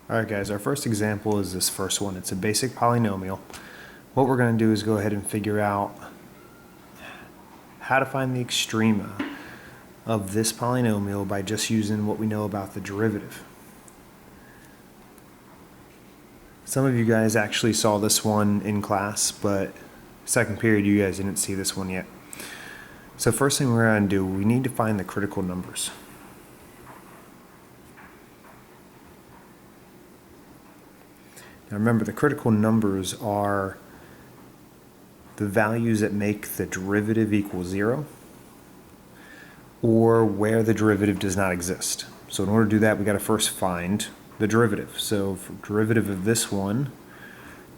Alright guys, our first example is this first one. It's a basic polynomial. What we're going to do is go ahead and figure out how to find the extrema of this polynomial by just using what we know about the derivative. Some of you guys actually saw this one in class, but second period you guys didn't see this one yet. So first thing we're going to do, we need to find the critical numbers. Now remember, the critical numbers are the values that make the derivative equal 0 or where the derivative does not exist. So in order to do that, we got to first find the derivative. So for derivative of this one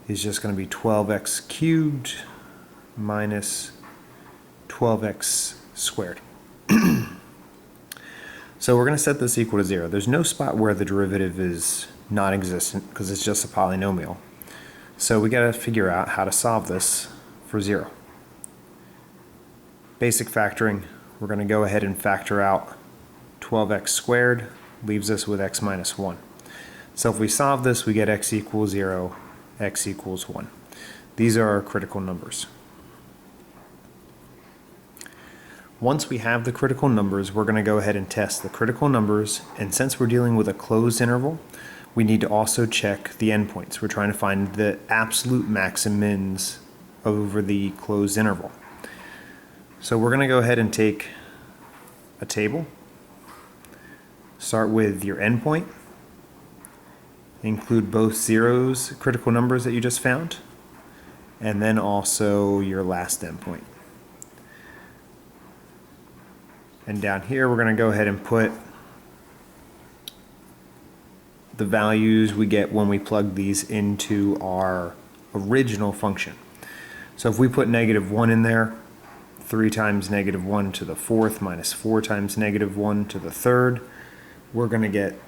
is just going to be 12x cubed minus 12x squared. So we're going to set this equal to 0. There's no spot where the derivative is non-existent because it's just a polynomial. So we got to figure out how to solve this for 0. Basic factoring, we're going to go ahead and factor out 12x squared, leaves us with x minus 1. So if we solve this, we get x equals 0, x equals 1. These are our critical numbers. Once we have the critical numbers, we're going to go ahead and test the critical numbers, and since we're dealing with a closed interval, we need to also check the endpoints. We're trying to find the absolute max and mins over the closed interval. So we're going to go ahead and take a table, start with your endpoint, include both zeros, critical numbers that you just found, and then also your last endpoint. And down here we're going to go ahead and put the values we get when we plug these into our original function. So if we put -1 in there, 3 times -1 to the 4th minus 4 times -1 to the 3rd, we're going to get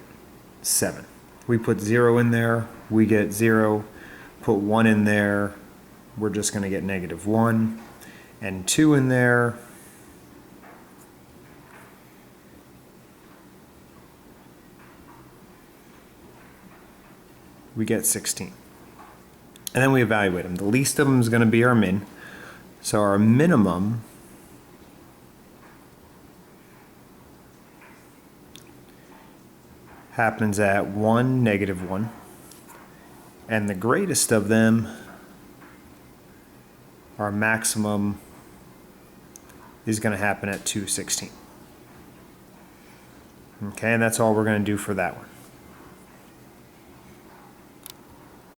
7. We put 0 in there, we get 0. Put 1 in there, we're just going to get -1. And 2 in there, we get 16. And then we evaluate them. The least of them is going to be our min. So our minimum happens at 1, -1. And the greatest of them, our maximum, is going to happen at 2, 16. Okay, and that's all we're going to do for that one.